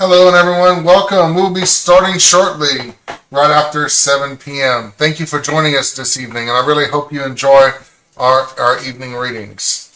Hello and everyone, welcome. We'll be starting shortly, right after 7 p.m. Thank you for joining us this evening, and I really hope you enjoy our evening readings.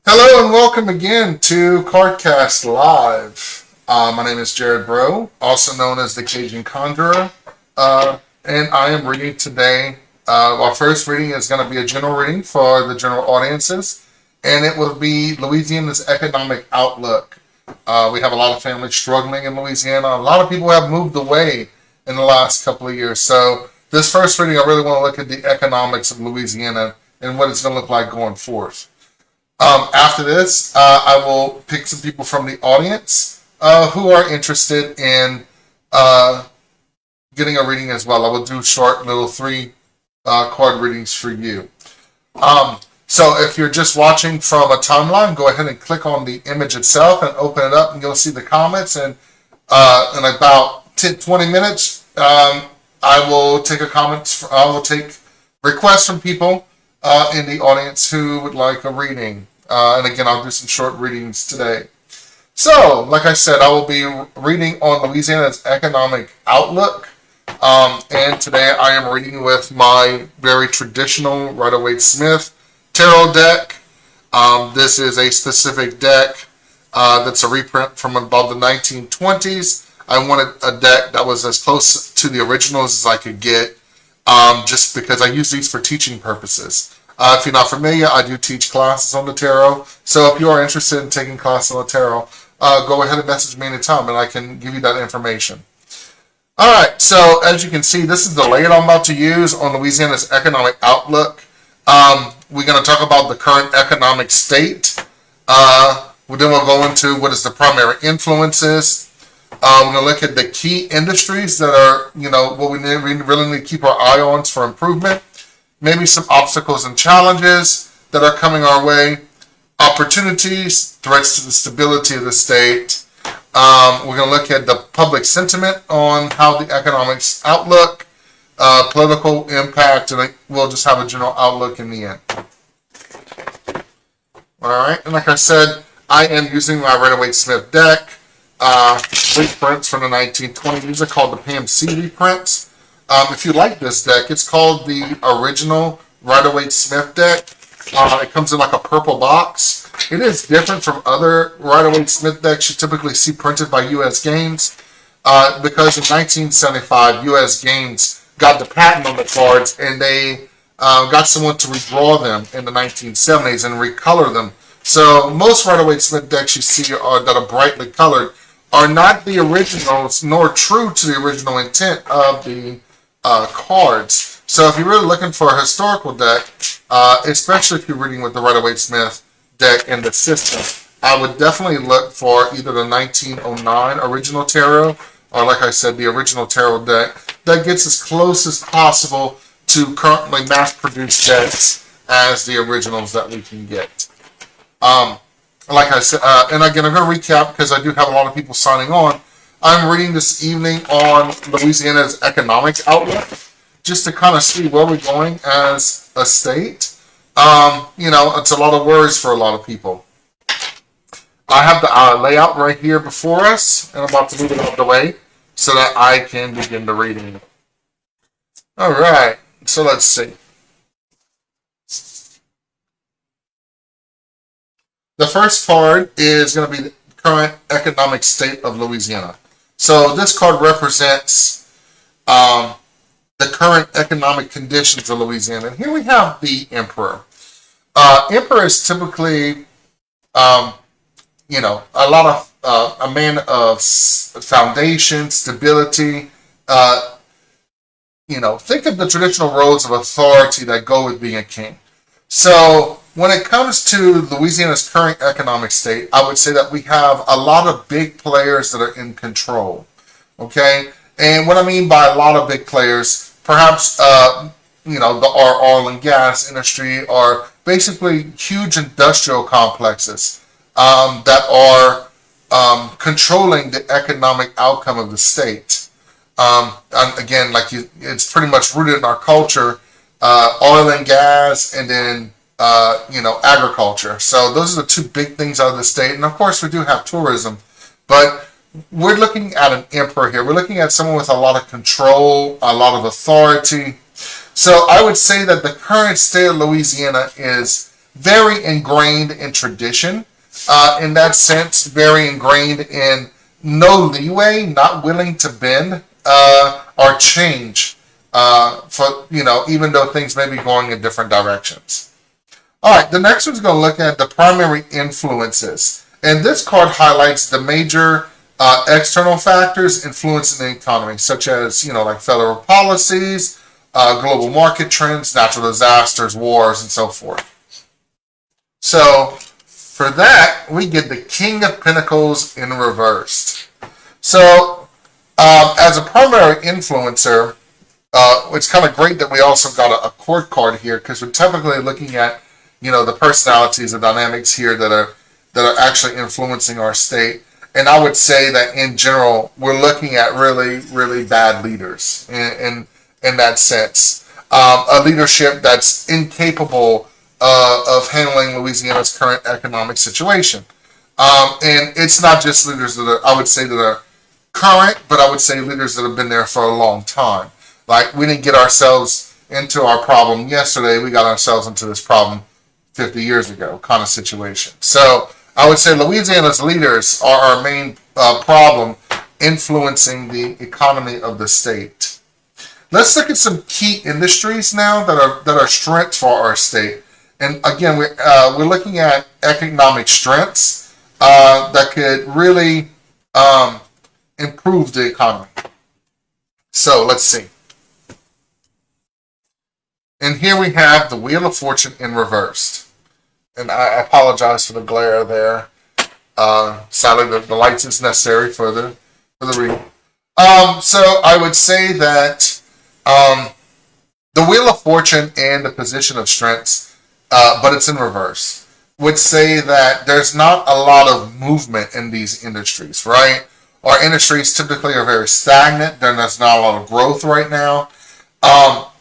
Hello and welcome again to CardCast Live. My name is Jared Bro, also known as the Cajun Conjuror, and I am reading today. Our first reading is going to be a general reading for the general audiences, and it will be Louisiana's economic outlook. We have a lot of families struggling in Louisiana. A lot of people have moved away in the last couple of years. So this first reading, I really want to look at the economics of Louisiana and what it's going to look like going forth. After this, I will pick some people from the audience who are interested in getting a reading as well. I will do short little 3 card readings for you. So if you're just watching from a timeline, go ahead and click on the image itself and open it up, and you'll see the comments. And in about 20 minutes, I will take requests from people in the audience who would like a reading. And again, I'll do some short readings today. So, like I said, I will be reading on Louisiana's economic outlook. And today I am reading with my very traditional Rider-Waite-Smith tarot deck. This is a specific deck that's a reprint from about the 1920s. I wanted a deck that was as close to the originals as I could get, just because I use these for teaching purposes. If you're not familiar, I do teach classes on the tarot. So if you are interested in taking classes on the tarot, go ahead and message me anytime and I can give you that information. Alright, so as you can see, this is the layout I'm about to use on Louisiana's economic outlook. We're going to talk about the current economic state. Then we'll go into what is the primary influences. We're going to look at the key industries that are, what we really need to keep our eye on for improvement. Maybe some obstacles and challenges that are coming our way, opportunities, threats to the stability of the state. We're going to look at the public sentiment on how the economics outlook, political impact, and we'll just have a general outlook in the end. All right, and like I said, I am using my Rider-Waite-Smith deck, reprints from the 1920s. These are called the Pam C reprints. If you like this deck, it's called the original Rider-Waite-Smith deck. It comes in like a purple box. It is different from other Rider-Waite-Smith decks you typically see printed by U.S. Games, because in 1975, U.S. Games got the patent on the cards, and they got someone to redraw them in the 1970s and recolor them. So most Rider-Waite-Smith decks you see that are brightly colored are not the originals, nor true to the original intent of the cards. So if you're really looking for a historical deck, especially if you're reading with the Rider-Waite-Smith deck in the system, I would definitely look for either the 1909 original tarot, or like I said, the original tarot deck that gets as close as possible to currently mass-produced decks as the originals that we can get. Like I said, and again, I'm going to recap because I do have a lot of people signing on. I'm reading this evening on Louisiana's economic outlook, just to kind of see where we're going as a state. It's a lot of words for a lot of people. I have the layout right here before us, and I'm about to move it out of the way so that I can begin the reading. All right, so let's see. The first card is going to be the current economic state of Louisiana. So this card represents um, the current economic conditions of Louisiana. And here we have the emperor. Emperor is typically, um, a lot of a man of foundation, stability. Uh, think of the traditional roles of authority that go with being a king. So when it comes to Louisiana's current economic state, I would say that we have a lot of big players that are in control. Okay, and what I mean by a lot of big players, perhaps our oil and gas industry are basically huge industrial complexes that are controlling the economic outcome of the state. And again, it's pretty much rooted in our culture, oil and gas, and then agriculture. So those are the two big things out of the state, and of course we do have tourism, but we're looking at an emperor here. We're looking at someone with a lot of control, a lot of authority. So I would say that the current state of Louisiana is very ingrained in tradition. In that sense, very ingrained in no leeway, not willing to bend or change even though things may be going in different directions. All right, the next one's going to look at the primary influences. And this card highlights the major external factors influencing the economy, such as, like federal policies, global market trends, natural disasters, wars, and so forth. So for that, we get the King of Pentacles in reversed. So as a primary influencer, it's kind of great that we also got a court card here, because we're typically looking at, the personalities and dynamics here that are actually influencing our state. And I would say that in general, we're looking at really, really bad leaders in that sense. A leadership that's incapable of handling Louisiana's current economic situation. And it's not just leaders that I would say that are current, but I would say leaders that have been there for a long time. Like, we didn't get ourselves into our problem yesterday, we got ourselves into this problem 50 years ago kind of situation. So I would say Louisiana's leaders are our main problem influencing the economy of the state. Let's look at some key industries now that are strengths for our state. And again, we're looking at economic strengths that could really improve the economy. So let's see. And here we have the Wheel of Fortune in reversed. And I apologize for the glare there. Sadly, the lights is necessary for the reading. So I would say that the Wheel of Fortune and the position of strengths, but it's in reverse, would say that there's not a lot of movement in these industries, right? Our industries typically are very stagnant. There's not a lot of growth right now.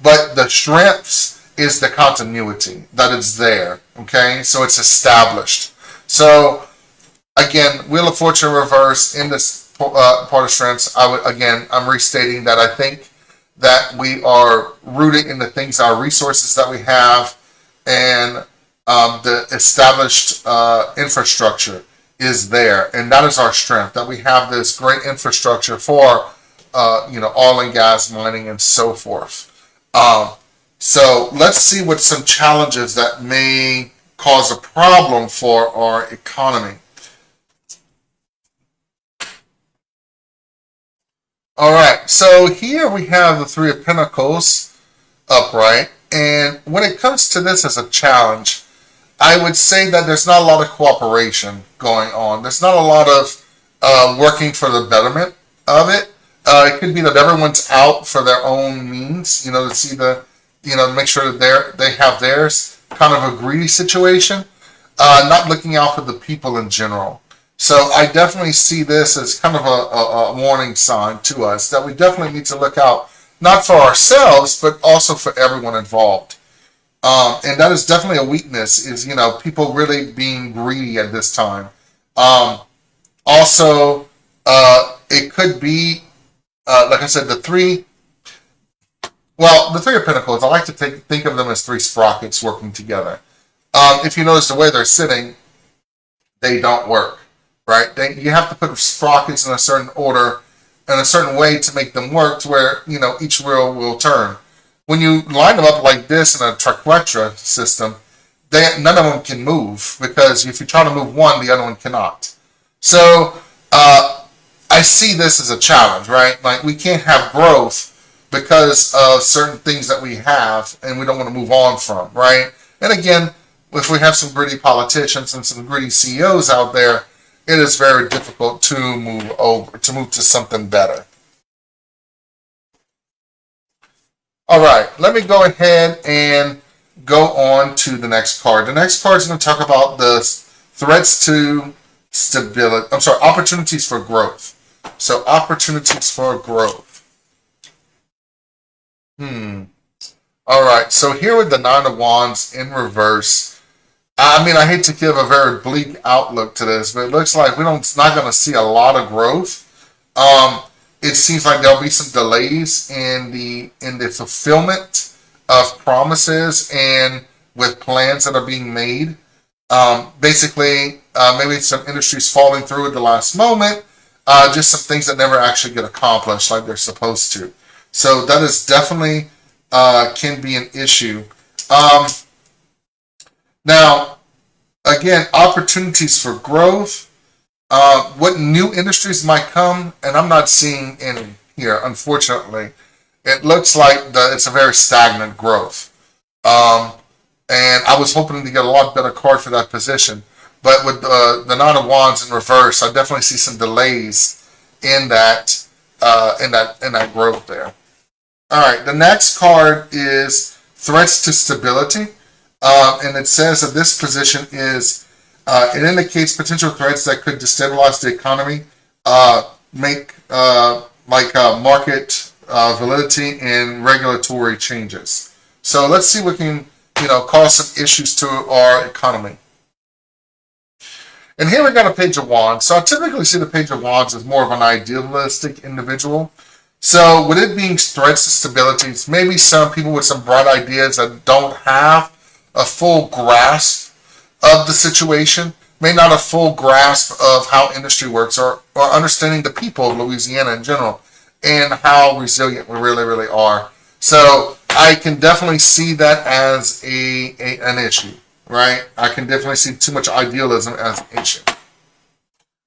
But the strengths is the continuity that is there. Okay, so it's established. So again, Wheel of Fortune reverse in this part of strengths. I'm restating that I think that we are rooted in the things, our resources that we have, and the established infrastructure is there, and that is our strength. That we have this great infrastructure for oil and gas mining and so forth. So let's see what some challenges that may cause a problem for our economy. All right, so here we have the Three of Pentacles upright, and when it comes to this as a challenge, I would say that there's not a lot of cooperation going on. There's not a lot of working for the betterment of it. It could be that everyone's out for their own means, to see make sure that they have theirs, kind of a greedy situation, not looking out for the people in general. So I definitely see this as kind of a warning sign to us that we definitely need to look out, not for ourselves, but also for everyone involved. And that is definitely a weakness, is, people really being greedy at this time. Also, it could be, like I said, the three Well, the Three of Pentacles, I like to think of them as three sprockets working together. If you notice the way they're sitting, they don't work, right? You have to put sprockets in a certain order, in a certain way to make them work to where, each wheel will turn. When you line them up like this in a triquetra system, none of them can move, because if you try to move one, the other one cannot. So I see this as a challenge, right? Like, we can't have growth because of certain things that we have and we don't want to move on from, right? And again, if we have some gritty politicians and some gritty CEOs out there, it is very difficult to move to something better. All right, let me go ahead and go on to the next card. The next card is going to talk about the threats to stability. I'm sorry, opportunities for growth. So opportunities for growth. All right, so here with the Nine of Wands in reverse, I mean, I hate to give a very bleak outlook to this, but it looks like we're not going to see a lot of growth. It seems like there'll be some delays in the fulfillment of promises and with plans that are being made. Basically, maybe some industries falling through at the last moment, just some things that never actually get accomplished like they're supposed to. So that is definitely can be an issue. Now, again, opportunities for growth. What new industries might come, and I'm not seeing any here, unfortunately. It looks like it's a very stagnant growth. And I was hoping to get a lot better card for that position. But with the Nine of Wands in reverse, I definitely see some delays in that growth there. All right, the next card is threats to stability. And it says that this position is, it indicates potential threats that could destabilize the economy, make market validity and regulatory changes. So let's see what can, cause some issues to our economy. And here we got a Page of Wands. So I typically see the Page of Wands as more of an idealistic individual. So with it being threats to stability, it's maybe some people with some bright ideas that don't have a full grasp of the situation, may not have a full grasp of how industry works, or understanding the people of Louisiana in general and how resilient we really, really are. So I can definitely see that as an issue, right? I can definitely see too much idealism as an issue.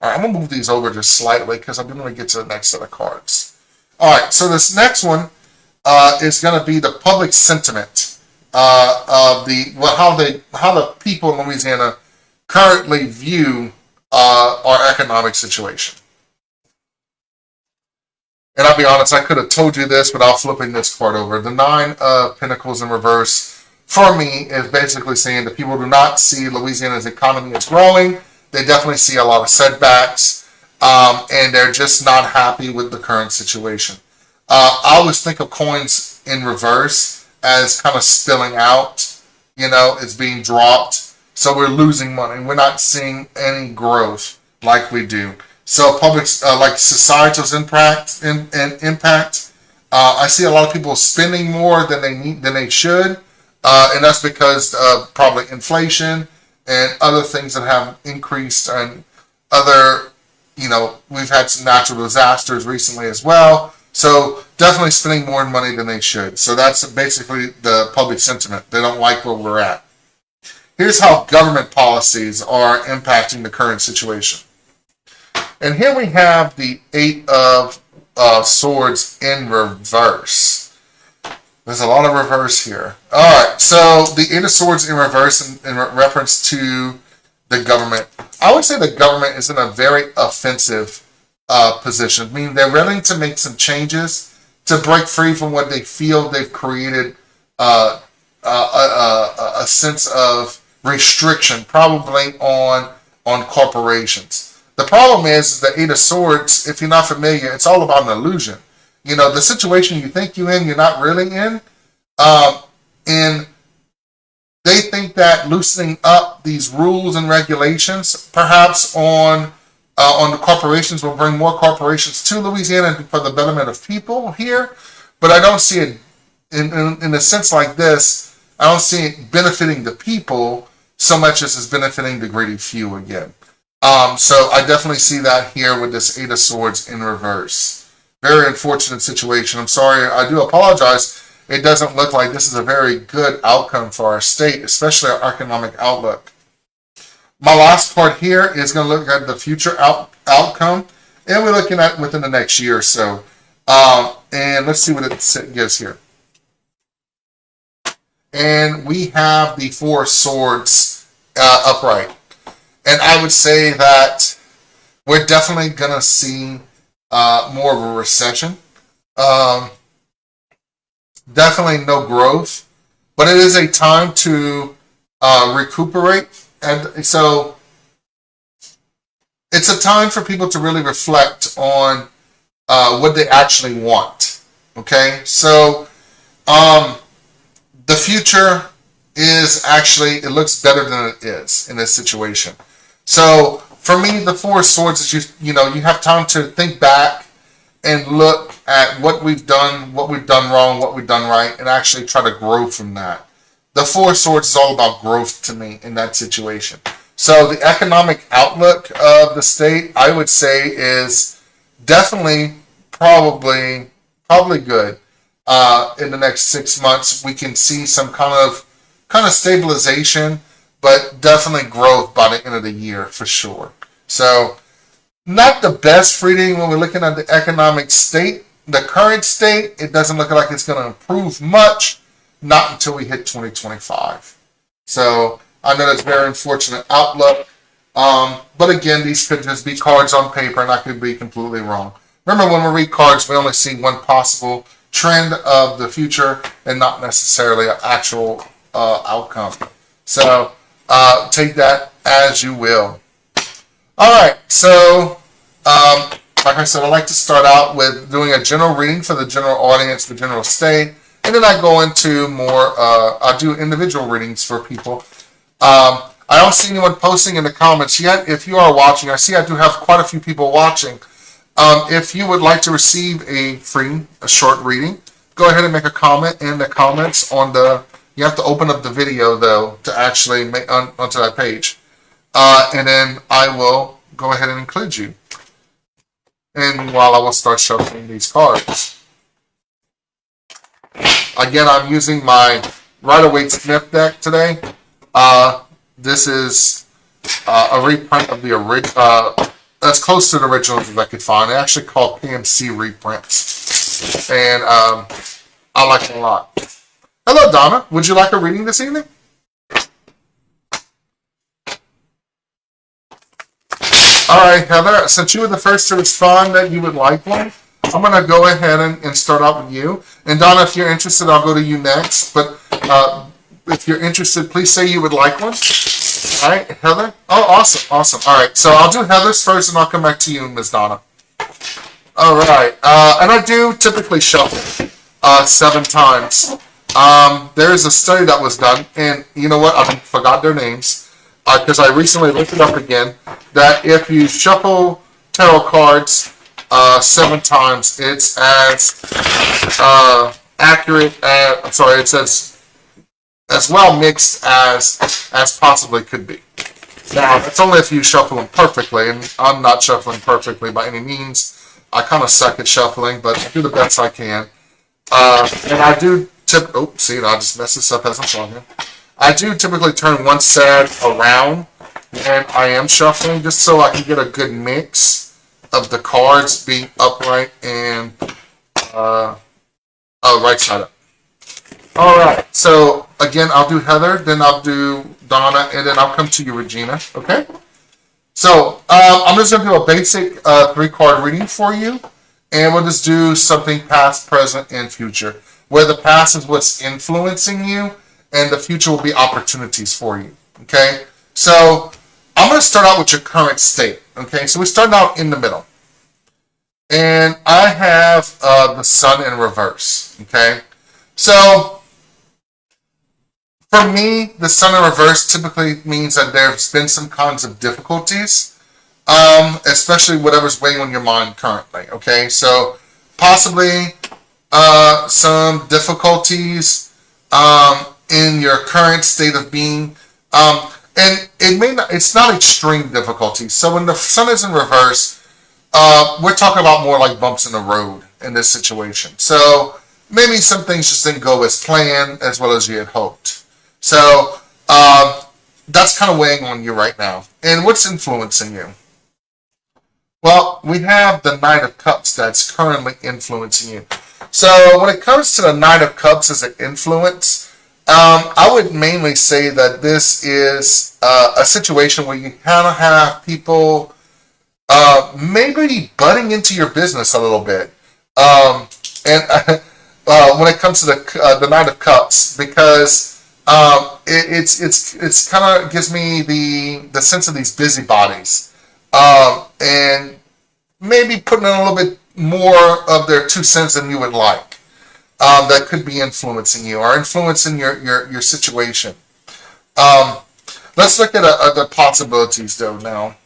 All right, I'm going to move these over just slightly because I'm going to get to the next set of cards. All right, so this next one is going to be the public sentiment of how the people in Louisiana currently view our economic situation. And I'll be honest, I could have told you this without flipping this card over. The Nine of Pentacles in reverse, for me, is basically saying that people do not see Louisiana's economy as growing. They definitely see a lot of setbacks, and they're just not happy with the current situation. I always think of coins in reverse as kind of spilling out, it's being dropped. So we're losing money. We're not seeing any growth like we do. So public, like societal impact, I see a lot of people spending more than they should, and that's because of probably inflation and other things that have increased, and other, we've had some natural disasters recently as well. So definitely spending more money than they should. So that's basically the public sentiment. They don't like where we're at. Here's how government policies are impacting the current situation. And here we have the Eight of Swords in reverse. There's a lot of reverse here. All right, so the Eight of Swords in reverse in reference to the government. I would say the government is in a very offensive position, meaning they're willing to make some changes to break free from what they feel they've created a sense of restriction, probably on corporations. The problem is the Eight of Swords, if you're not familiar, it's all about an illusion. The situation you think you're in, you're not really in. And they think that loosening up these rules and regulations, perhaps on the corporations, will bring more corporations to Louisiana for the betterment of people here. But I don't see it in a sense like this, I don't see it benefiting the people so much as it's benefiting the greedy few again. So I definitely see that here with this Eight of Swords in reverse. Very unfortunate situation. I'm sorry. I do apologize. It doesn't look like this is a very good outcome for our state, especially our economic outlook. My last part here is going to look at the future outcome, and we're looking at within the next year or so. And let's see what it gives here. And we have the Four of Swords upright. And I would say that we're definitely going to see more of a recession. Definitely no growth. But it is a time to recuperate. And so it's a time for people to really reflect on what they actually want. Okay? So the future is actually, it looks better than it is in this situation. So for me, the Four of Swords is you have time to think back and look at what we've done wrong, what we've done right, and actually try to grow from that. The Four of Swords is all about growth to me in that situation. So the economic outlook of the state, I would say, is definitely probably good. In the next 6 months, we can see some kind of stabilization, but definitely growth by the end of the year for sure. So not the best reading when we're looking at the economic state. The current state, it doesn't look like it's going to improve much, not until we hit 2025. So I know that's a very unfortunate outlook. But again, these could just be cards on paper, and I could be completely wrong. Remember, when we read cards, we only see one possible trend of the future and not necessarily an actual outcome. So take that as you will. All right, so like I said, I like to start out with doing a general reading for the general audience, the general state, and then I go into more, I do individual readings for people. I don't see anyone posting in the comments yet. If you are watching, I see I do have quite a few people watching. If you would like to receive a short reading, go ahead and make a comment in the comments on you have to open up the video though to actually make onto that page. And then I will go ahead and include you. And meanwhile, I will start shuffling these cards. Again, I'm using my Rider-Waite-Smith deck today. This is a reprint of the original, as close to the originals as I could find. They're actually called PMC reprints. And I like it a lot. Hello, Donna. Would you like a reading this evening? All right, Heather, since you were the first to respond that you would like one, I'm going to go ahead and start out with you. And Donna, if you're interested, I'll go to you next. But if you're interested, please say you would like one. All right, Heather? Oh, awesome. All right, so I'll do Heather's first, and I'll come back to you, Ms. Donna. All right, and I do typically shuffle 7 times. There is a study that was done, and you know what? I forgot their names because I recently looked it up again, that if you shuffle tarot cards 7 times, it's as accurate it's as well mixed as possibly could be. Now, it's only if you shuffle them perfectly, and I'm not shuffling perfectly by any means. I kind of suck at shuffling, but I do the best I can. And I do I just messed this up as I'm talking. I do typically turn one set around when I am shuffling, just so I can get a good mix of the cards being upright and right side up. All right, so again, I'll do Heather, then I'll do Donna, and then I'll come to you, Regina, okay? So I'm just going to do a basic 3-card reading for you, and we'll just do something past, present, and future, where the past is what's influencing you, and the future will be opportunities for you, okay? So I'm going to start out with your current state, okay? So we start out in the middle. And I have the Sun in reverse, okay? So for me, the Sun in reverse typically means that there's been some kinds of difficulties, especially whatever's weighing on your mind currently, okay? So possibly some difficulties in your current state of being. And it's not extreme difficulty. So when the sun is in reverse, we're talking about more like bumps in the road in this situation. So maybe some things just didn't go as planned as well as you had hoped. So that's kind of weighing on you right now. And what's influencing you? Well, we have the Knight of Cups that's currently influencing you. So when it comes to the Knight of Cups as an influence, I would mainly say that this is a situation where you kind of have people maybe butting into your business a little bit. And when it comes to the Knight of Cups, because it's kind of gives me the sense of these busybodies, and maybe putting in a little bit more of their 2 cents than you would like. That could be influencing you or influencing your situation. Let's look at the possibilities though now.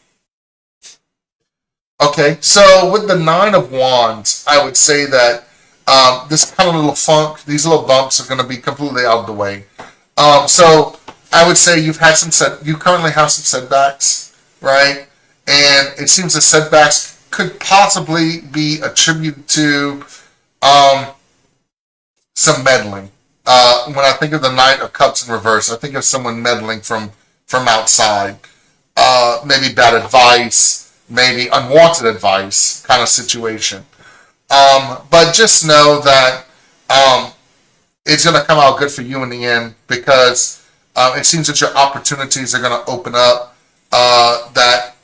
Okay, so with the 9 of Wands, I would say that this kind of little funk, these little bumps are going to be completely out of the way. So I would say you currently have some setbacks, right? And it seems the setbacks could possibly be attributed to some meddling. When I think of the Knight of Cups in reverse, I think of someone meddling from outside. Maybe bad advice, maybe unwanted advice kind of situation. But just know that it's going to come out good for you in the end, because it seems that your opportunities are going to open up, that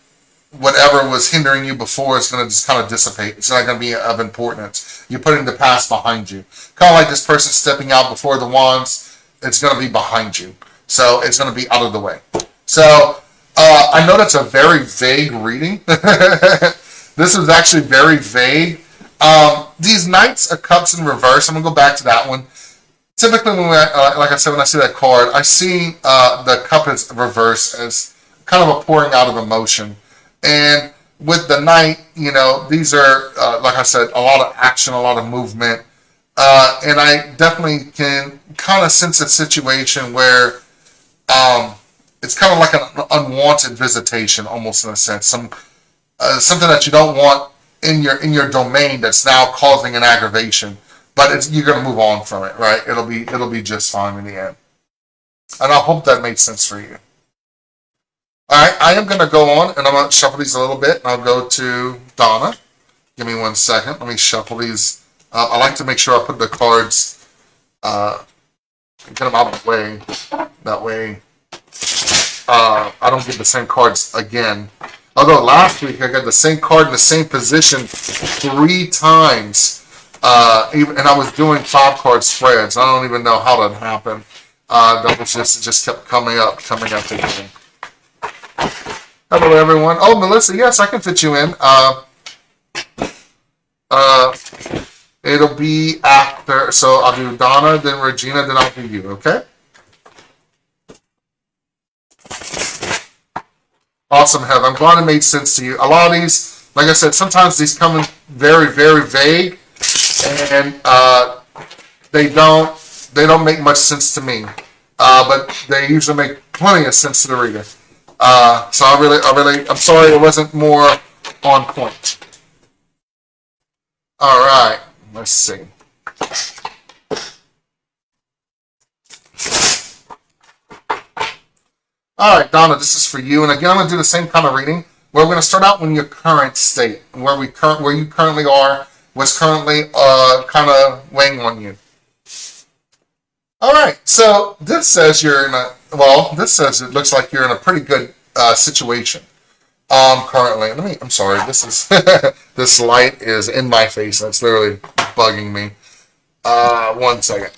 whatever was hindering you before is going to just kind of dissipate. It's not going to be of importance. You're putting the past behind you. Kind of like this person stepping out before the wands, it's going to be behind you. So it's going to be out of the way. So I know that's a very vague reading. This is actually very vague. These Knights of Cups in reverse, I'm going to go back to that one. Typically, like I said, when I see that card, I see the cup is reverse as kind of a pouring out of emotion. And with the Knight, these are, like I said, a lot of action, a lot of movement. And I definitely can kind of sense a situation where it's kind of like an unwanted visitation, almost in a sense. Something that you don't want in your domain that's now causing an aggravation. But you're going to move on from it, right? It'll be just fine in the end. And I hope that made sense for you. All right, I am going to go on, and I'm going to shuffle these a little bit, and I'll go to Donna. Give me 1 second. Let me shuffle these. I like to make sure I put the cards, get them out of the way. That way, I don't get the same cards again. Although last week I got the same card in the same position 3 times, and I was doing 5-card spreads. I don't even know how that happened. That was it just kept coming up again. Hello, everyone. Oh, Melissa, yes, I can fit you in. It'll be after, so I'll do Donna, then Regina, then I'll do you, okay? Awesome, Heather. I'm glad it made sense to you. A lot of these, like I said, sometimes these come in very, very vague, and they don't make much sense to me. But they usually make plenty of sense to the reader. So I'm sorry it wasn't more on point. All right, let's see. All right, Donna, this is for you. And again, I'm going to do the same kind of reading. Where we're going to start out in your current state, where you currently are, what's currently kind of weighing on you. All right, so this says this says it looks like you're in a pretty good situation currently. I'm sorry, this is this light is in my face. That's literally bugging me. 1 second.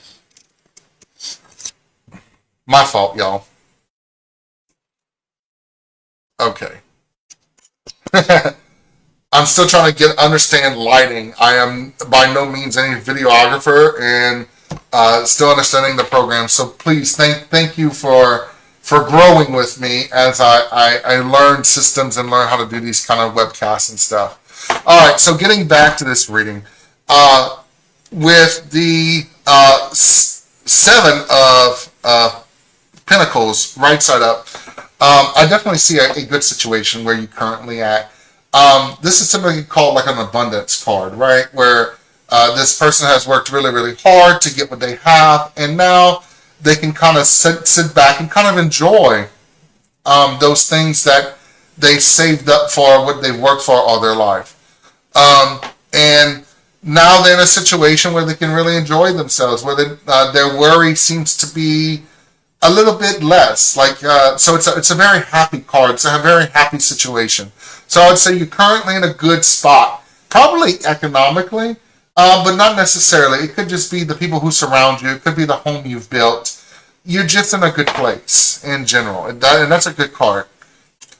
My fault, y'all. Okay. I'm still trying to understand lighting. I am by no means any videographer and still understanding the program. So please thank you for growing with me as I learn systems and learn how to do these kind of webcasts and stuff. All right, so getting back to this reading. with the seven of Pentacles, right side up, I definitely see a good situation where you're currently at. This is typically called like an abundance card, right? Where this person has worked really, really hard to get what they have, and now they can kind of sit back and kind of enjoy those things that they've saved up for, what they've worked for all their life. And now they're in a situation where they can really enjoy themselves, where their worry seems to be a little bit less. Like so, it's a very happy card. It's a very happy situation. So I would say you're currently in a good spot, probably economically, but not necessarily. It could just be the people who surround you. It could be the home you've built. You're just in a good place in general, and that's a good card.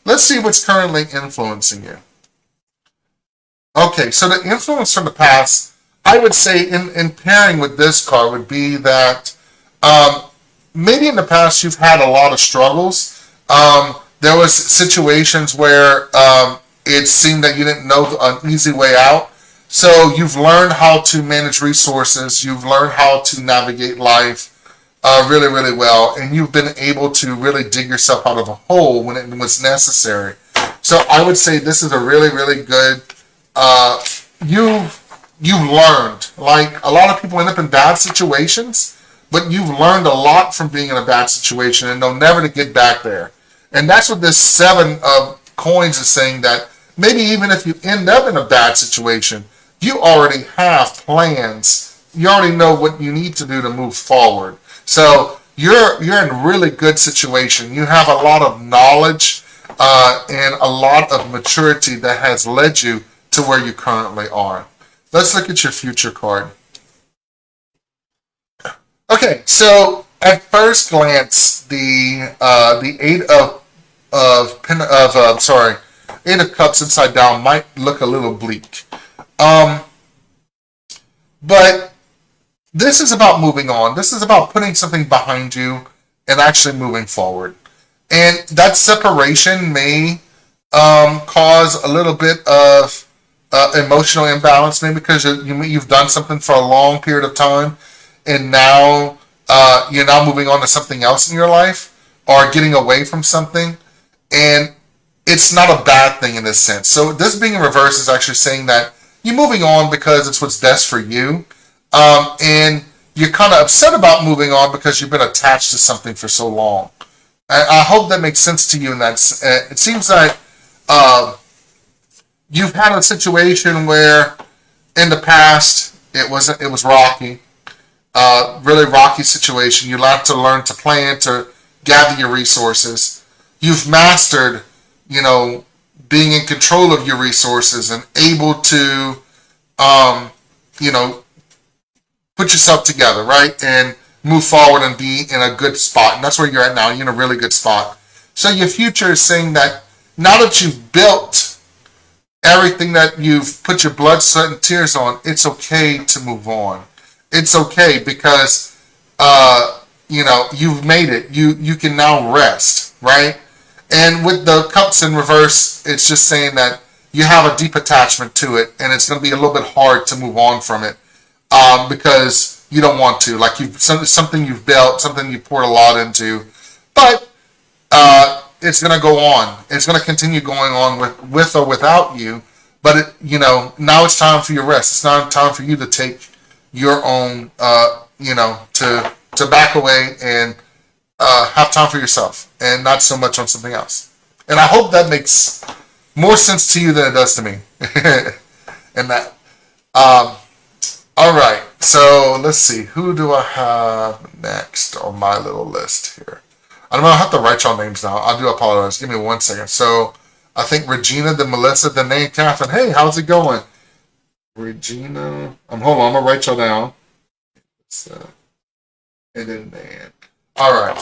Let's see what's currently influencing you. Okay, so the influence from the past, I would say in pairing with this card would be that maybe in the past you've had a lot of struggles. There was situations where it seemed that you didn't know an easy way out. So you've learned how to manage resources. You've learned how to navigate life really, really well. And you've been able to really dig yourself out of a hole when it was necessary. So I would say this is a really, really good, you've learned. Like a lot of people end up in bad situations, but you've learned a lot from being in a bad situation and know never to get back there. And that's what this seven of coins is saying, that maybe even if you end up in a bad situation, you already have plans. You already know what you need to do to move forward. So you're in a really good situation. You have a lot of knowledge and a lot of maturity that has led you to where you currently are. Let's look at your future card. Okay, so at first glance, the Eight of Cups upside down might look a little bleak, but this is about moving on. This is about putting something behind you and actually moving forward. And that separation may cause a little bit of emotional imbalance, maybe because you've done something for a long period of time, and now you're now moving on to something else in your life, or getting away from something, and it's not a bad thing in this sense. So this being in reverse is actually saying that you're moving on because it's what's best for you, and you're kind of upset about moving on because you've been attached to something for so long. I hope that makes sense to you. In that it seems like you've had a situation where in the past it was rocky, really rocky situation. You had to learn to plan, to gather your resources. You've mastered, being in control of your resources and able to, put yourself together, right? And move forward and be in a good spot. And that's where you're at now. You're in a really good spot. So your future is saying that now that you've built everything that you've put your blood, sweat, and tears on, it's okay to move on. It's okay because, you've made it. You can now rest, right? And with the cups in reverse, it's just saying that you have a deep attachment to it, and it's going to be a little bit hard to move on from it because you don't want to. Like something you've built, something you poured a lot into, but it's going to go on. It's going to continue going on with or without you. But now it's time for your rest. It's now time for you to take your own, to back away and have time for yourself and not so much on something else. And I hope that makes more sense to you than it does to me. And that. All right. So let's see. Who do I have next on my little list here? I don't know. I have to write y'all names now. I do apologize. Give me 1 second. So I think Regina, then Melissa, then Nate, Catherine. Hey, how's it going? Regina. Hold on. I'm gonna write y'all down. And then Nan. All right.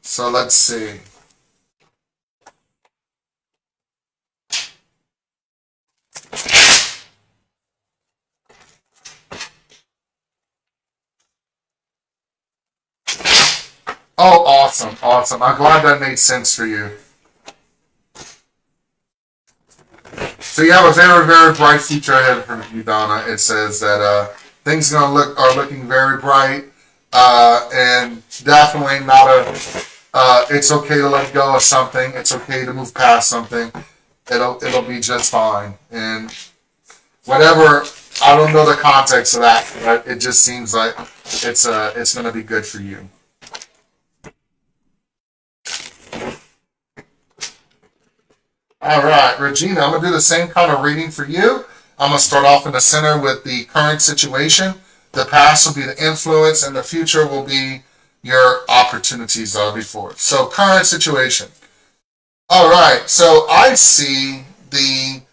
So let's see. Oh, awesome, awesome. I'm glad that made sense for you. So So you have a very, very bright future ahead for you, Donna. It says that things are looking very bright, and definitely not a. It's okay to let go of something. It's okay to move past something. It'll be just fine. And whatever, I don't know the context of that, but it just seems like it's going to be good for you. All right, Regina, I'm going to do the same kind of reading for you. I'm going to start off in the center with the current situation. The past will be the influence, and the future will be your opportunities that are before. So, current situation. All right, so I see the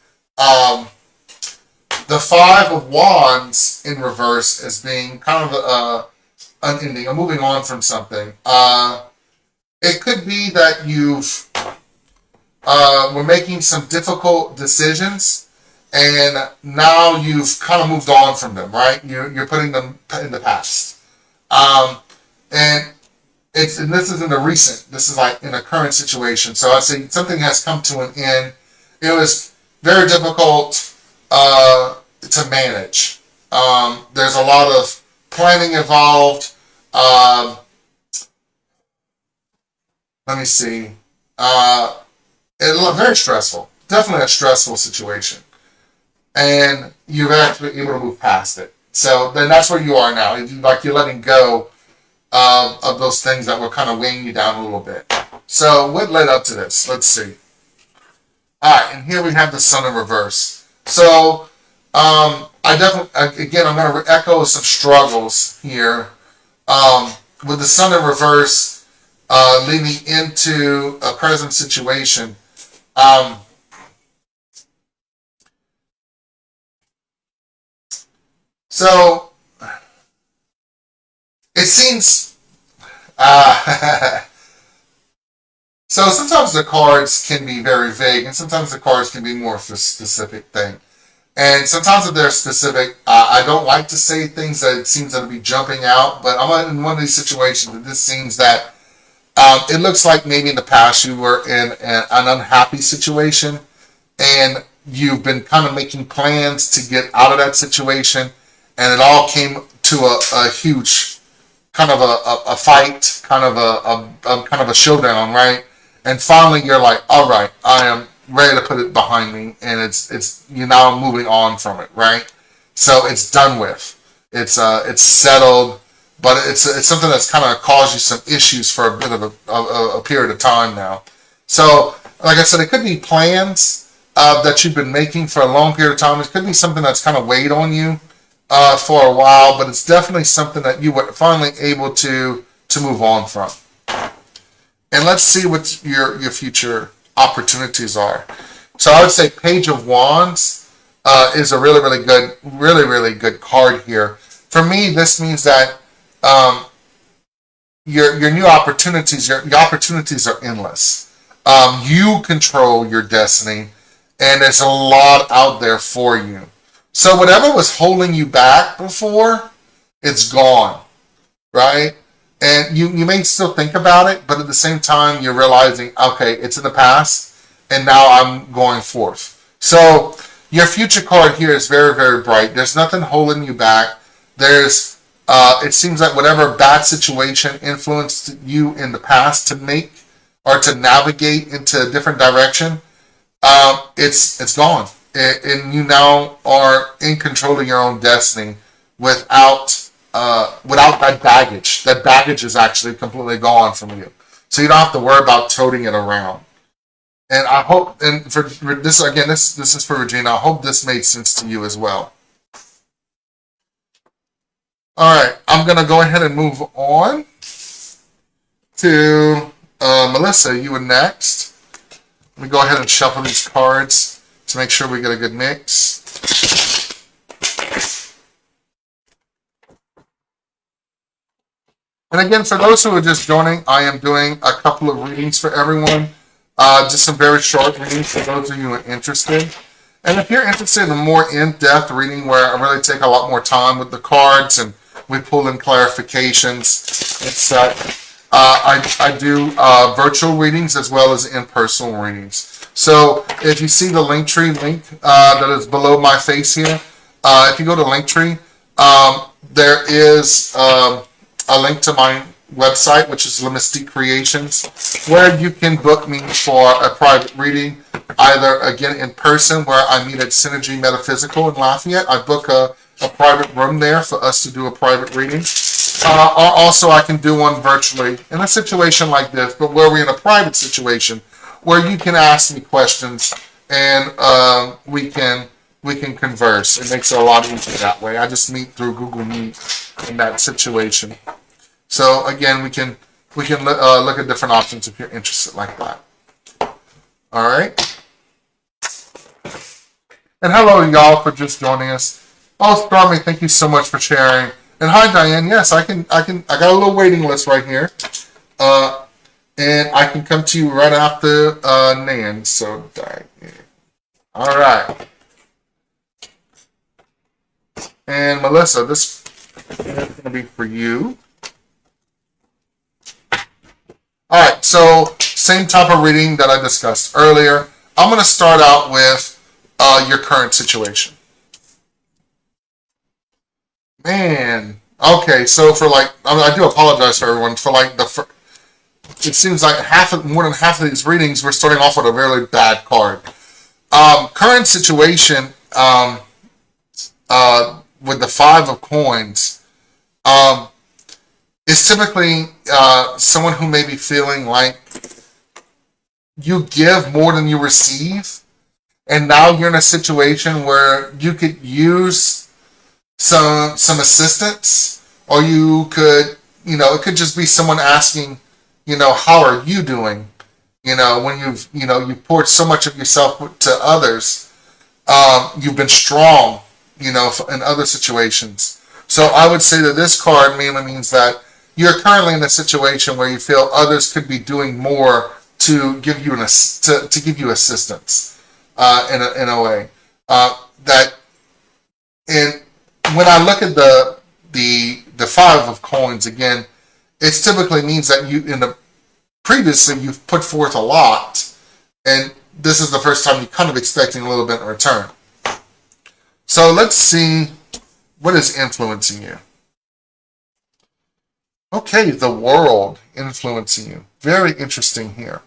Five of Wands in reverse as being kind of an ending, a moving on from something. It could be that we're making some difficult decisions, and now you've kind of moved on from them, right? You're putting them in the past, and this is in the recent. This is like in a current situation. So I say something has come to an end. It was very difficult to manage. There's a lot of planning involved. Let me see. Very stressful. Definitely a stressful situation. And you're actually able to move past it. So then that's where you are now. Like you're letting go of those things that were kind of weighing you down a little bit. So what led up to this? Let's see. All right, and here we have the Sun in reverse. So I definitely, again, I'm going to echo some struggles here. With the Sun in reverse leading into a present situation. So it seems so sometimes the cards can be very vague, and sometimes the cards can be more of a specific thing. And sometimes if they're specific, I don't like to say things that it seems to be jumping out, but I'm in one of these situations that this seems that it looks like maybe in the past you were in an unhappy situation, and you've been kind of making plans to get out of that situation, and it all came to a huge kind of a fight, kind of a showdown, right? And finally, you're like, all right, I am ready to put it behind me, and it's you're now moving on from it, right? So it's done with. It's settled, but it's something that's kind of caused you some issues for a bit of a period of time now. So, like I said, it could be plans that you've been making for a long period of time. It could be something that's kind of weighed on you for a while, but it's definitely something that you were finally able to move on from. And let's see what your future opportunities are. So I would say Page of Wands is a really good card here. For me, this means that your new opportunities, your opportunities are endless. You control your destiny, and there's a lot out there for you. So whatever was holding you back before, it's gone, right? And you may still think about it, but at the same time, you're realizing, okay, it's in the past, and now I'm going forth. So your future card here is very, very bright. There's nothing holding you back. There's, it seems like whatever bad situation influenced you in the past to make or to navigate into a different direction, it's gone. And you now are in control of your own destiny without that baggage. That baggage is actually completely gone from you. So you don't have to worry about toting it around. And I hope, and for this, again, this is for Regina, I hope this made sense to you as well. All right, I'm going to go ahead and move on to Melissa. You were next. Let me go ahead and shuffle these cards to make sure we get a good mix. And again, for those who are just joining, I am doing a couple of readings for everyone. Just some very short readings for those of you who are interested. And if you're interested in a more in-depth reading where I really take a lot more time with the cards and we pull in clarifications, I do virtual readings as well as in-person readings. So if you see the Linktree link that is below my face here, if you go to Linktree, there is a link to my website, which is Mystique Creations, where you can book me for a private reading, either again in person, where I meet at Synergy Metaphysical in Lafayette. I book a private room there for us to do a private reading. Or also I can do one virtually in a situation like this, but where we're in a private situation where you can ask me questions and we can converse. It makes it a lot easier that way. I just meet through Google Meet in that situation. So again, we can look at different options if you're interested like that. All right. And hello, y'all, for just joining us. Oh, Stormy, thank you so much for sharing. And hi, Diane. Yes, I got a little waiting list right here. And I can come to you right after Nan. So, Diane. All right. And Melissa, this is going to be for you. All right, so same type of reading that I discussed earlier. I'm going to start out with your current situation. Man, okay, so for like, I do apologize for everyone for like it seems like more than half of these readings we're starting off with a really bad card. Current situation with the Five of Coins. Is typically someone who may be feeling like you give more than you receive, and now you're in a situation where you could use some assistance, or you could, it could just be someone asking, how are you doing? When you've poured so much of yourself to others, you've been strong, in other situations. So I would say that this card mainly means that you're currently in a situation where you feel others could be doing more to give you to give you assistance in a way that. And when I look at the Five of Coins again, it typically means that previously you've put forth a lot, and this is the first time you're kind of expecting a little bit in return. So let's see what is influencing you. Okay, the world influencing you. Very interesting here.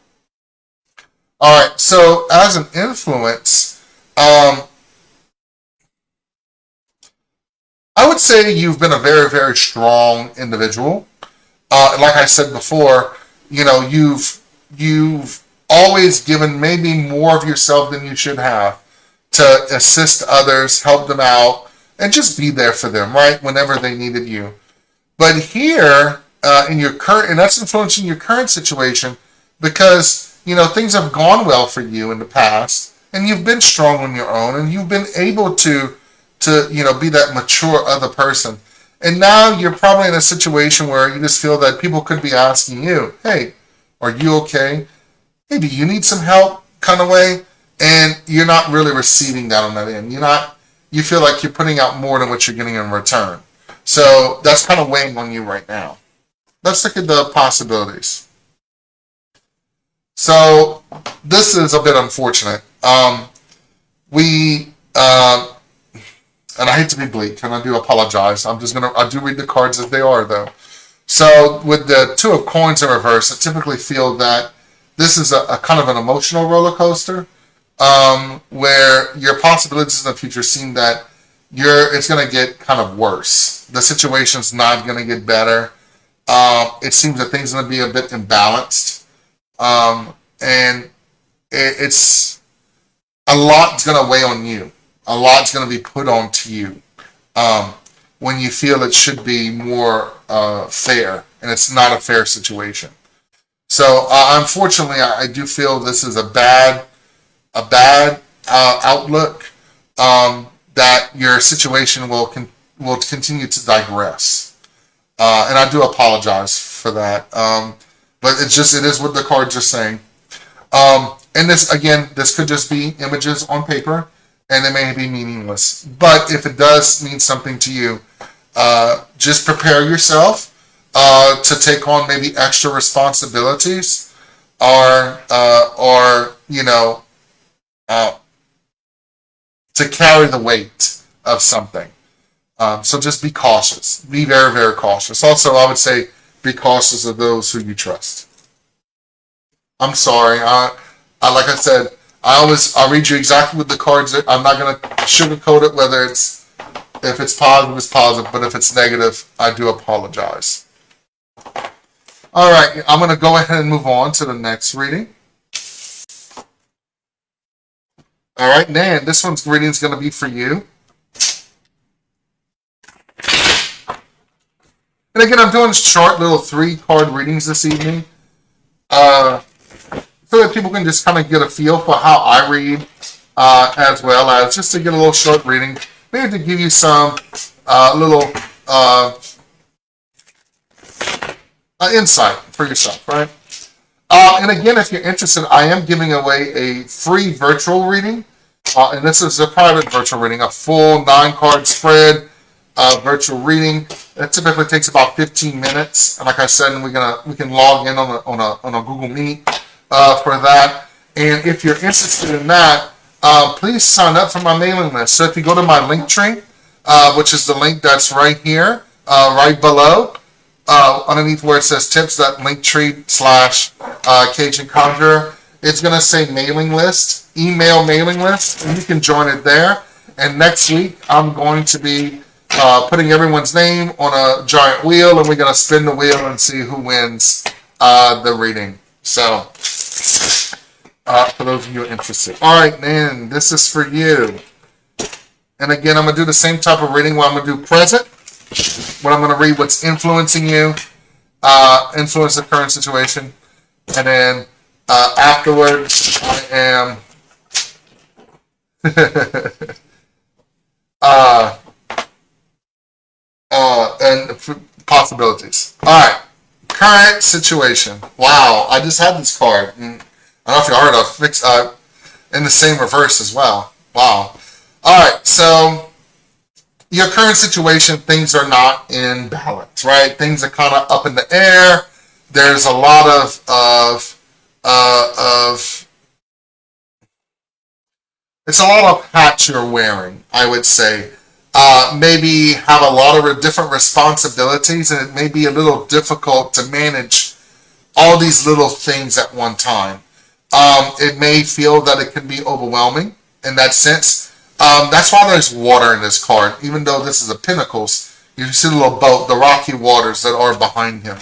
All right, so as an influence, I would say you've been a very, very strong individual. Like I said before, you've always given maybe more of yourself than you should have to assist others, help them out, and just be there for them, right, whenever they needed you. But here, and that's influencing your current situation because, things have gone well for you in the past, and you've been strong on your own, and you've been able to be that mature other person. And now you're probably in a situation where you just feel that people could be asking you, hey, are you okay? Hey, do you need some help kind of way? And you're not really receiving that on that end. You feel like you're putting out more than what you're getting in return. So that's kind of weighing on you right now. Let's look at the possibilities. So this is a bit unfortunate. And I hate to be bleak, and I do apologize. I do read the cards as they are, though. So with the Two of Coins in reverse, I typically feel that this is a kind of an emotional roller coaster, where your possibilities in the future seem that it's going to get kind of worse. The situation's not going to get better. It seems that things are going to be a bit imbalanced, and it's a lot's going to weigh on you. A lot's going to be put onto you when you feel it should be more fair, and it's not a fair situation. So unfortunately, I do feel this is a bad outlook. That your situation will continue to digress, and I do apologize for that. But it is what the cards are saying. And this could just be images on paper, and they may be meaningless. But if it does mean something to you, just prepare yourself to take on maybe extra responsibilities, or uh, to carry the weight of something. So just be cautious. Be very, very cautious. Also, I would say be cautious of those who you trust. I'm sorry. Like I said, I'll read you exactly what the cards are. I'm not going to sugarcoat it, whether if it's positive, it's positive, but if it's negative, I do apologize. All right, I'm going to go ahead and move on to the next reading. All right, Nan, this one's reading is going to be for you. And again, I'm doing short little 3-card readings this evening. So that people can just kind of get a feel for how I read, as well as just to get a little short reading, maybe to give you some little insight for yourself, right? And again, if you're interested, I am giving away a free virtual reading, and this is a private virtual reading, a full 9-card spread virtual reading. It typically takes about 15 minutes, and like I said, we can log in on a Google Meet for that. And if you're interested in that, please sign up for my mailing list. So if you go to my link tree, which is the link that's right here, right below, underneath where it says tips, that Linktree/Cajun Conjuror, it's going to say mailing list, email mailing list, and you can join it there. And next week, I'm going to be putting everyone's name on a giant wheel, and we're going to spin the wheel and see who wins the reading. So, for those of you interested. All right, Nan, this is for you. And again, I'm going to do the same type of reading where I'm going to do present, where I'm going to read what's influencing you, influence the current situation, and then afterwards, I am and possibilities. All right, current situation. Wow, I just had this card. I don't know if you heard of fix in the same reverse as well. Wow. All right, so your current situation, things are not in balance, right? Things are kind of up in the air. There's a lot of it's a lot of hats you're wearing, I would say. Maybe have a lot of different responsibilities, and it may be a little difficult to manage all these little things at one time. It may feel that it can be overwhelming in that sense. That's why there's water in this card. Even though this is a Pentacles, you see the little boat, the rocky waters that are behind him.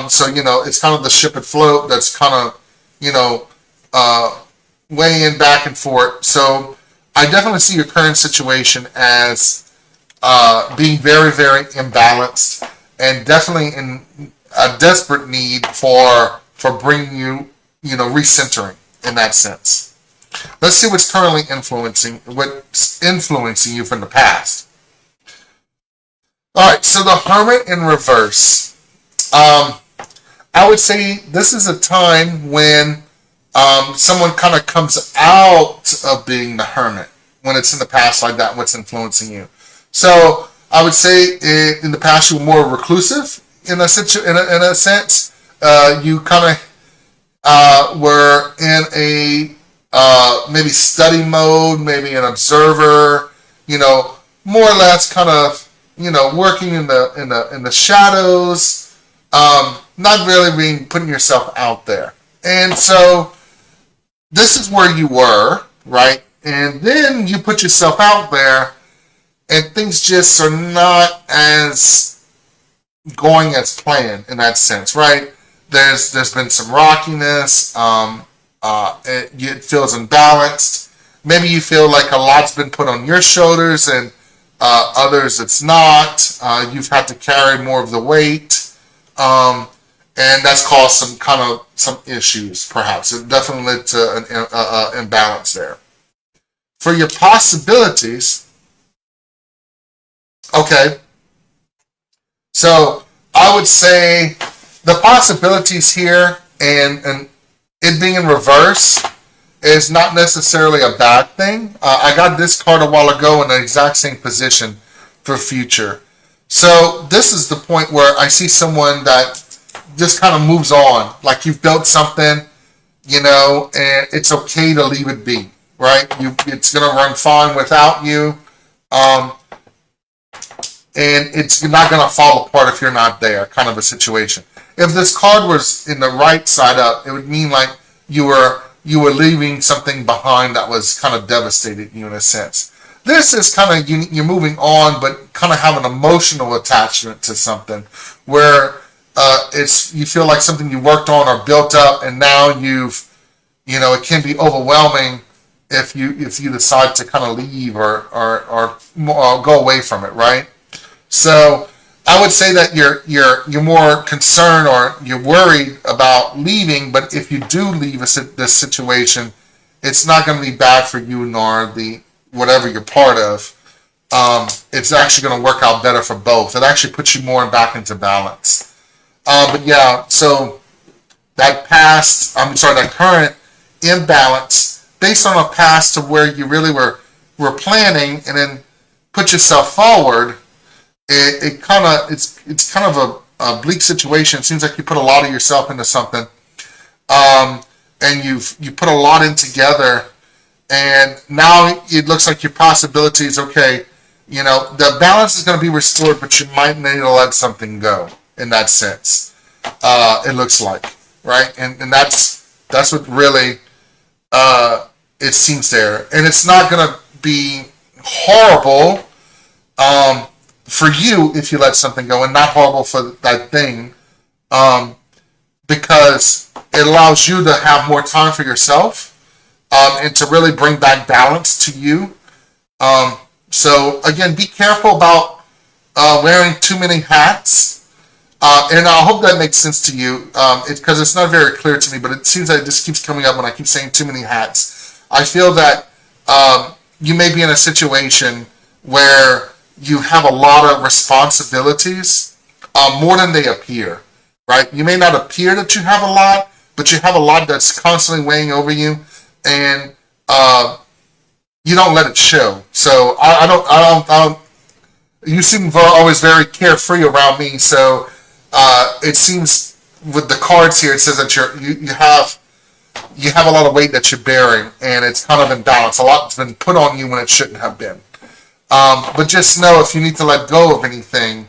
So, it's kind of the ship afloat that's kind of, weighing back and forth. So I definitely see your current situation as being very, very imbalanced, and definitely in a desperate need for bringing you, recentering in that sense. Let's see what's currently influencing you from the past. All right, so the Hermit in reverse. I would say this is a time when someone kind of comes out of being the Hermit when it's in the past like that. What's influencing you? So I would say in the past you were more reclusive in a sense. You kind of were in a maybe study mode, maybe an observer. More or less kind of working in the shadows, not really putting yourself out there. And so this is where you were, right? And then you put yourself out there, and things just are not as going as planned in that sense, right? There's been some rockiness. It feels imbalanced. Maybe you feel like a lot's been put on your shoulders, and others it's not. You've had to carry more of the weight, and that's caused some issues. Perhaps it definitely led to an imbalance there. For your possibilities, okay. So I would say the possibilities here, and it being in reverse, is not necessarily a bad thing. I got this card a while ago in the exact same position for future. So this is the point where I see someone that just kind of moves on. Like you've built something, and it's okay to leave it be. right? It's going to run fine without you. Um, and it's not going to fall apart if you're not there, kind of a situation. If this card was in the right side up, it would mean like you were leaving something behind that was kind of devastated you in a sense. This is kind of you're moving on, but kind of have an emotional attachment to something where it's you feel like something you worked on or built up, and now it can be overwhelming if you decide to kind of leave or go away from it, right? So I would say that you're more concerned or you're worried about leaving, but if you do leave this situation, it's not going to be bad for you nor the whatever you're part of. It's actually going to work out better for both. It actually puts you more back into balance. But yeah, so that current imbalance based on a past to where you really were planning and then put yourself forward. It's kind of a bleak situation. It seems like you put a lot of yourself into something, and you put a lot in together, and now it looks like your possibilities. Okay, the balance is going to be restored, but you might need to let something go in that sense. It looks like, right, and that's what really it seems there, and it's not going to be horrible. For you, if you let something go, and not horrible for that thing, because it allows you to have more time for yourself, and to really bring back balance to you. So again, be careful about wearing too many hats, and I hope that makes sense to you, because it's not very clear to me, but it seems like it just keeps coming up when I keep saying too many hats. I feel that you may be in a situation where you have a lot of responsibilities, more than they appear, right? You may not appear that you have a lot, but you have a lot that's constantly weighing over you, and you don't let it show. So I don't. You seem always very carefree around me, so it seems with the cards here, it says that you have a lot of weight that you're bearing, and it's kind of imbalanced. A lot's been put on you when it shouldn't have been. But just know if you need to let go of anything,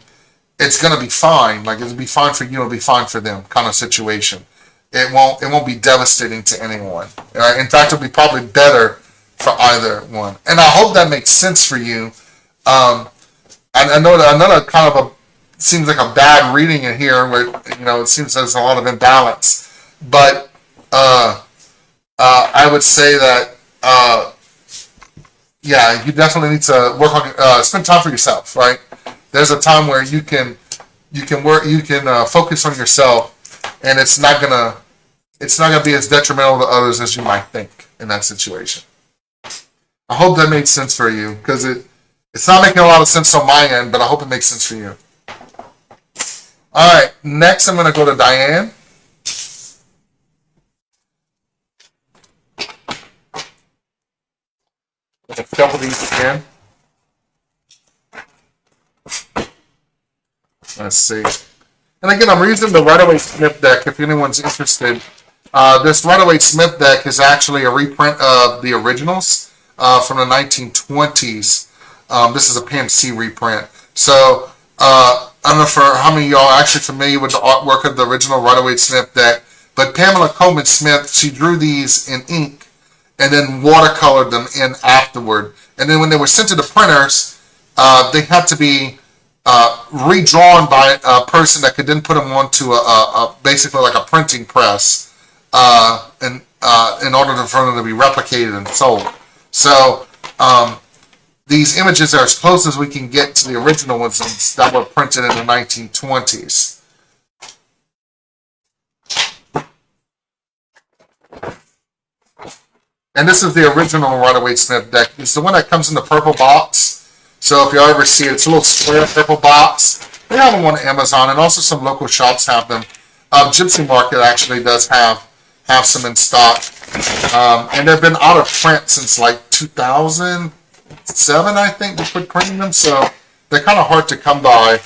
it's going to be fine. Like it'll be fine for you, it'll be fine for them, kind of situation. It won't be devastating to anyone. In fact, it'll be probably better for either one. And I hope that makes sense for you. I know that another kind of seems like a bad reading in here, where it seems there's a lot of imbalance. But I would say that. Yeah, you definitely need to work on spend time for yourself, right? There's a time where you can focus on yourself, and it's not gonna be as detrimental to others as you might think in that situation. I hope that makes sense for you, because it's not making a lot of sense on my end, but I hope it makes sense for you. All right, next I'm gonna go to Diane. Let's shuffle these again. Let's see. And again, I'm using the Rider-Waite-Smith deck if anyone's interested. This Rider-Waite-Smith deck is actually a reprint of the originals from the 1920s. This is a PMC reprint. So I don't know for how many of y'all are actually familiar with the artwork of the original Rider-Waite-Smith deck, but Pamela Coleman Smith, she drew these in ink and then watercolored them in afterward. And then when they were sent to the printers, they had to be redrawn by a person that could then put them onto basically like a printing press, in order for them to be replicated and sold. So these images are as close as we can get to the original ones that were printed in the 1920s. And this is the original Rider-Waite-Smith deck. It's the one that comes in the purple box. So if you ever see it, it's a little square purple box. They have them on Amazon, and also some local shops have them. Gypsy Market actually does have some in stock. And they've been out of print since like 2007, I think, they quit printing them. So they're kind of hard to come by.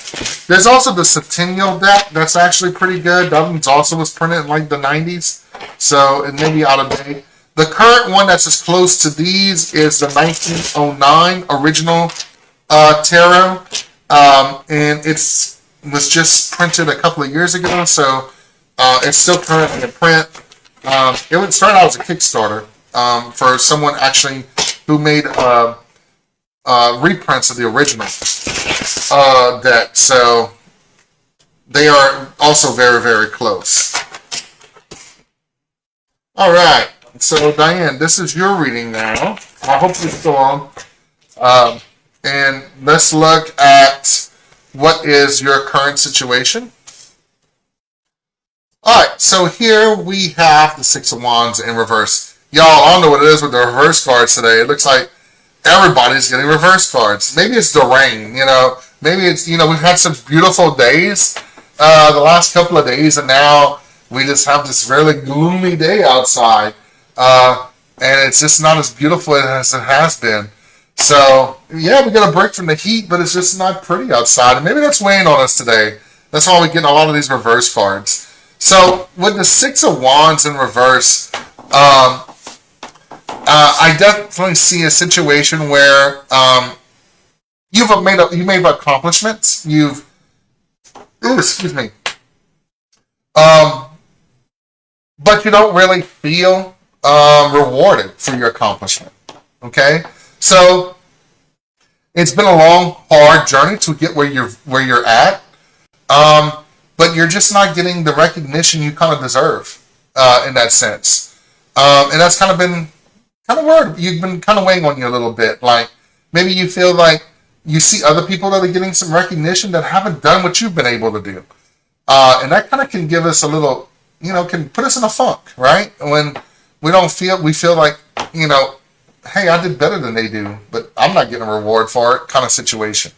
There's also the Centennial deck that's actually pretty good. That one also was printed in like the 90s. So it may be out of date. The current one that's as close to these is the 1909 original tarot, and was just printed a couple of years ago, so it's still currently in print. It would start out as a Kickstarter for someone actually who made reprints of the original deck, so they are also very, very close. All right. So, Diane, this is your reading now. I hope you're still on. And let's look at what is your current situation. All right, so here we have the Six of Wands in reverse. Y'all, I don't know what it is with the reverse cards today. It looks like everybody's getting reverse cards. Maybe it's the rain, Maybe it's, we've had some beautiful days the last couple of days, and now we just have this really gloomy day outside. And it's just not as beautiful as it has been. So, yeah, we got a break from the heat, but it's just not pretty outside. And maybe that's weighing on us today. That's why we get a lot of these reverse cards. So, with the Six of Wands in reverse, I definitely see a situation where you made accomplishments. Excuse me. But you don't really feel rewarded for your accomplishment. Okay, so it's been a long, hard journey to get where you're at, but you're just not getting the recognition you kind of deserve in that sense, and that's kind of been weird. You've been kind of weighing on you a little bit. Like maybe you feel like you see other people that are getting some recognition that haven't done what you've been able to do, and that kind of can give us a little, can put us in a funk, right? When we feel like, hey, I did better than they do, but I'm not getting a reward for it, kind of situation.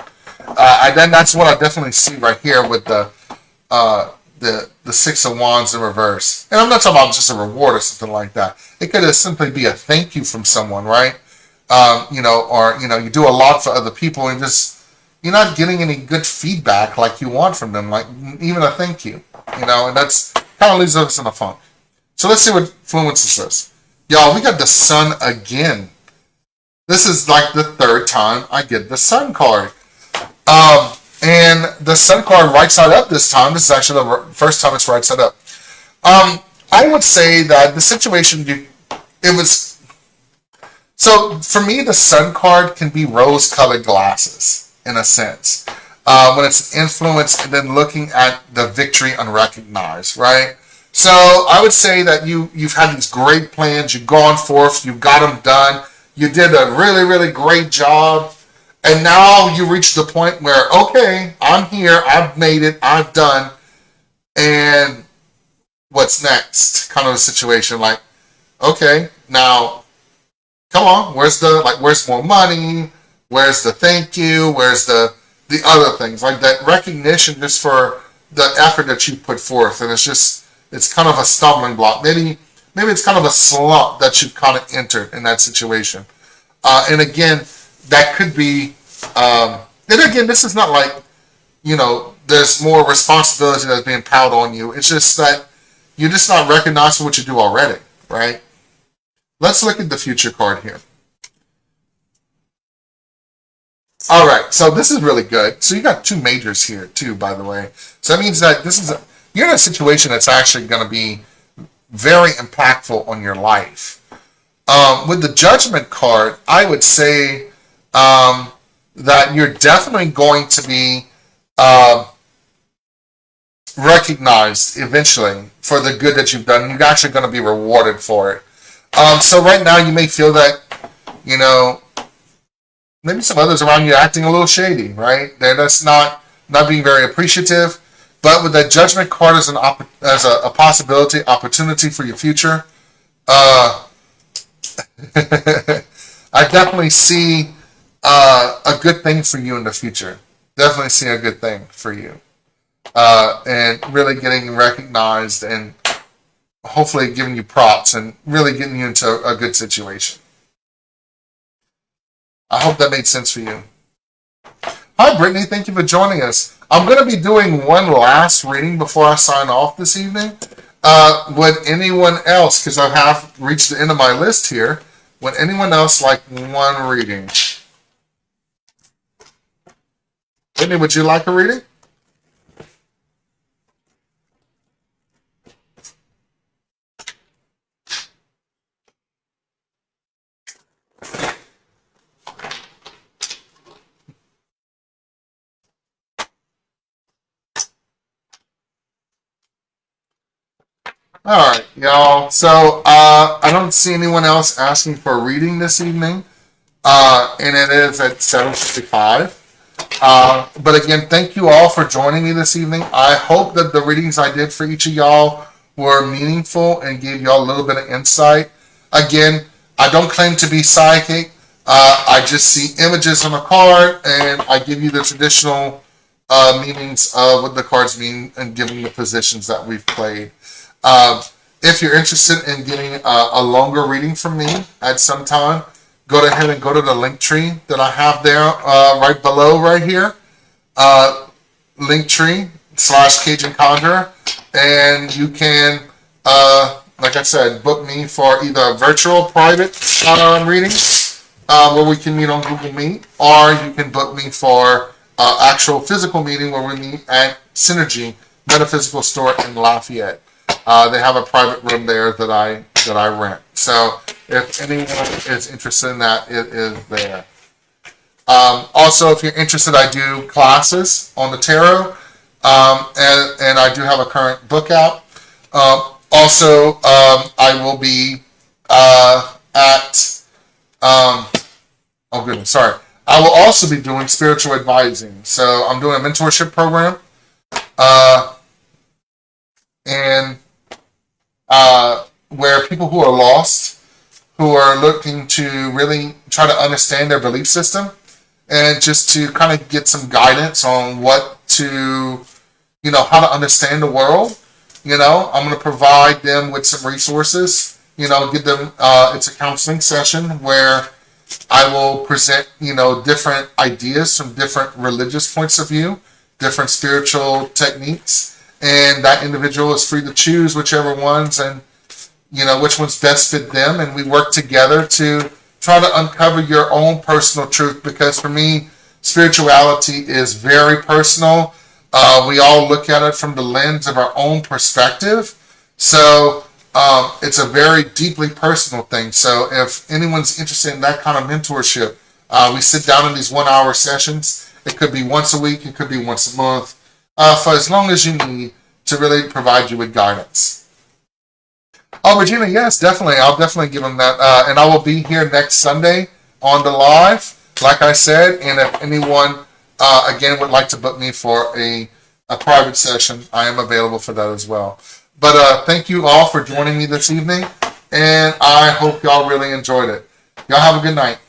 Then that's what I definitely see right here with the Six of Wands in reverse. And I'm not talking about just a reward or something like that. It could simply be a thank you from someone, right? Or you do a lot for other people and just you're not getting any good feedback like you want from them, like even a thank you, and that's kind of leaves us in a funk. So let's see what influences this. Y'all, we got the Sun again. This is like the third time I get the Sun card. And the Sun card right side up this time. This is actually the first time it's right side up. I would say that the situation, so for me, the Sun card can be rose-colored glasses, in a sense. When it's influenced and then looking at the victory unrecognized, right? So I would say that you've had these great plans, you've gone forth, you got them done, you did a really, really great job, and now you reach the point where, okay, I'm here, I've made it, I've done, and what's next? Kind of a situation like, okay, now, come on, where's more money? Where's the thank you? Where's the other things? Like that recognition just for the effort that you put forth, and it's kind of a stumbling block. Maybe it's kind of a slump that you've kind of entered in that situation. And again, that could be, and again, this is not like, there's more responsibility that's being piled on you. It's just that you're just not recognized for what you do already, right? Let's look at the future card here. All right, so this is really good. So you got two majors here too, by the way. So that means that you're in a situation that's actually going to be very impactful on your life. With the Judgment card, I would say that you're definitely going to be recognized eventually for the good that you've done. You're actually going to be rewarded for it. So right now you may feel that, maybe some others around you are acting a little shady, right? That's not being very appreciative. But with that Judgment card as a possibility, opportunity for your future, I definitely see a good thing for you in the future. Definitely see a good thing for you. And really getting recognized and hopefully giving you props and really getting you into a good situation. I hope that made sense for you. Hi, Brittany. Thank you for joining us. I'm going to be doing one last reading before I sign off this evening. Would anyone else, because I have reached the end of my list here, would anyone else like one reading? Whitney, would you like a reading? All right, y'all. So I don't see anyone else asking for a reading this evening, and it is at 7:55. But again, thank you all for joining me this evening. I hope that the readings I did for each of y'all were meaningful and gave y'all a little bit of insight. Again, I don't claim to be psychic. I just see images on a card, and I give you the traditional meanings of what the cards mean and giving the positions that we've played. If you're interested in getting a longer reading from me at some time, go ahead and go to the link tree that I have there right below right here. Linktree/Cajun Conjuror. And you can, like I said, book me for either a virtual private reading where we can meet on Google Meet, or you can book me for actual physical meeting where we meet at Synergy Metaphysical Store in Lafayette. They have a private room there that I rent. So if anyone is interested in that, it is there. Also, if you're interested, I do classes on the tarot, and I do have a current book out. Also, I will be at oh goodness, sorry. I will also be doing spiritual advising. So I'm doing a mentorship program, and where people who are lost, who are looking to really try to understand their belief system, and just to kind of get some guidance on what to, how to understand the world. I'm going to provide them with some resources, give them, it's a counseling session where I will present, different ideas from different religious points of view, different spiritual techniques, and that individual is free to choose whichever ones and, which ones best fit them. And we work together to try to uncover your own personal truth, because for me, spirituality is very personal. We all look at it from the lens of our own perspective. So it's a very deeply personal thing. So if anyone's interested in that kind of mentorship, we sit down in these 1-hour sessions. It could be once a week. It could be once a month. For as long as you need to really provide you with guidance. Oh, Regina, yes, definitely. I'll definitely give them that. And I will be here next Sunday on the live, like I said. And if anyone, again, would like to book me for a private session, I am available for that as well. But thank you all for joining me this evening. And I hope y'all really enjoyed it. Y'all have a good night.